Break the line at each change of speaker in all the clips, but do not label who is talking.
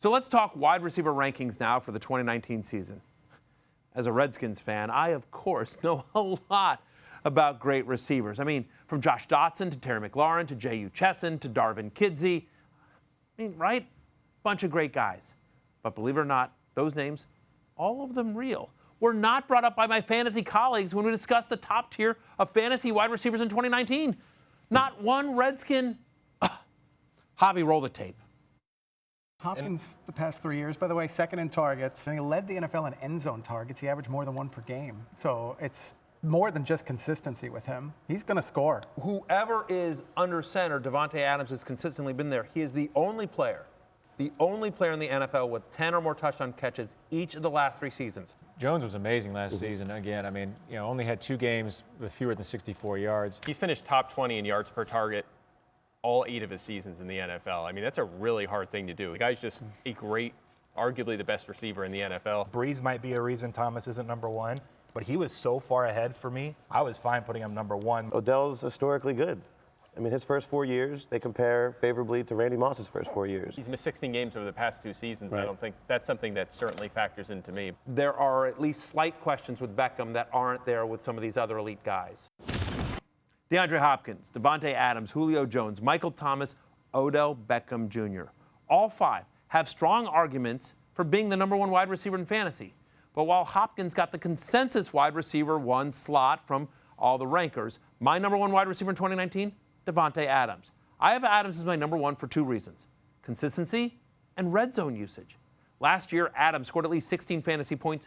So let's talk wide receiver rankings now for the 2019 season. As a Redskins fan, I, of course, know a lot about great receivers. I mean, from Josh Dotson to Terry McLaurin to J.U. Chesson to Darvin Kidsey. I mean, right? Bunch of great guys. But believe it or not, those names, all of them real, were not brought up by my fantasy colleagues when we discussed the top tier of fantasy wide receivers in 2019. Not one Redskin. Javi, roll the tape.
Hopkins, the past 3 years, by the way, second in targets, and he led the NFL in end zone targets. He averaged more than one per game. So it's more than just consistency with him. He's going to score.
Whoever is under center, Davante Adams has consistently been there. He is the only player in the NFL with 10 or more touchdown catches each of the last 3 seasons.
Jones was amazing last season. Again, I mean, only had 2 games with fewer than 64 yards.
He's finished top 20 in yards per target all 8 of his seasons in the NFL. I mean, that's a really hard thing to do. The guy's just a great, arguably the best receiver in the NFL.
Breeze might be a reason Thomas isn't number 1, but he was so far ahead for me, I was fine putting him number 1.
Odell's historically good. I mean, his first 4 years, they compare favorably to Randy Moss's first 4 years.
He's missed 16 games over the past 2 seasons.
Right.
I don't think that's something that certainly factors into me.
There are at least slight questions with Beckham that aren't there with some of these other elite guys. DeAndre Hopkins, Davante Adams, Julio Jones, Michael Thomas, Odell Beckham Jr. All 5 have strong arguments for being the number 1 wide receiver in fantasy. But while Hopkins got the consensus wide receiver 1 slot from all the rankers, my number 1 wide receiver in 2019, Davante Adams. I have Adams as my number 1 for 2 reasons: consistency and red zone usage. Last year, Adams scored at least 16 fantasy points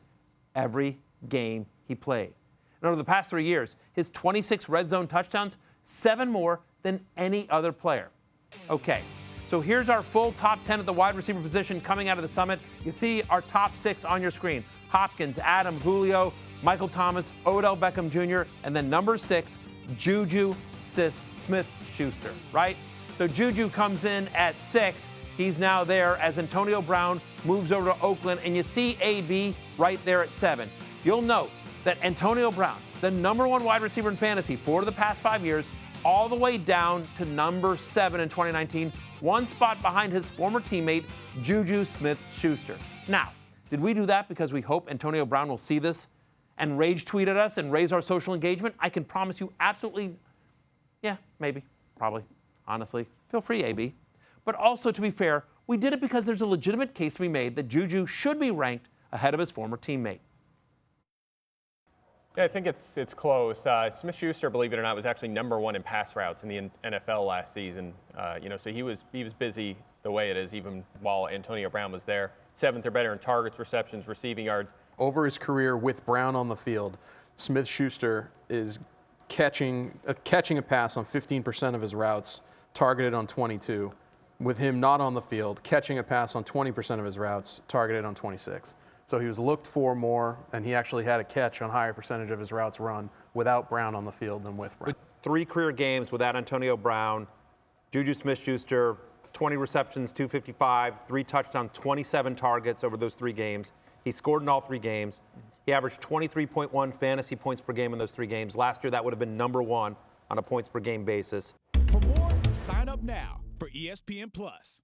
every game he played. And over the past 3 years, his 26 red zone touchdowns, 7 more than any other player. Okay, so here's our full top 10 at the wide receiver position coming out of the summit. You see our top 6 on your screen: Hopkins, Adam, Julio, Michael Thomas, Odell Beckham Jr., and then number 6, JuJu Smith-Schuster, right? So JuJu comes in at 6. He's now there as Antonio Brown moves over to Oakland, and you see AB right there at 7. You'll note that Antonio Brown, the number 1 wide receiver in fantasy for the past 5 years, all the way down to number 7 in 2019, 1 spot behind his former teammate, JuJu Smith-Schuster. Now, did we do that because we hope Antonio Brown will see this and rage tweet at us and raise our social engagement? I can promise you absolutely, yeah, maybe, probably, honestly. Feel free, AB. But also, to be fair, we did it because there's a legitimate case to be made that JuJu should be ranked ahead of his former teammate.
Yeah, I think it's close. Smith-Schuster, believe it or not, was actually number 1 in pass routes in the NFL last season. So he was busy the way it is, even while Antonio Brown was there. 7th or better in targets, receptions, receiving yards.
Over his career with Brown on the field, Smith-Schuster is catching a pass on 15% of his routes, targeted on 22. With him not on the field, catching a pass on 20% of his routes, targeted on 26. So he was looked for more, and he actually had a catch on higher percentage of his routes run without Brown on the field than with Brown.
3 career games without Antonio Brown. JuJu Smith-Schuster, 20 receptions, 255, 3 touchdowns, 27 targets over those 3 games. He scored in all 3 games. He averaged 23.1 fantasy points per game in those 3 games. Last year, that would have been number 1 on a points per game basis.
For more, sign up now for ESPN Plus.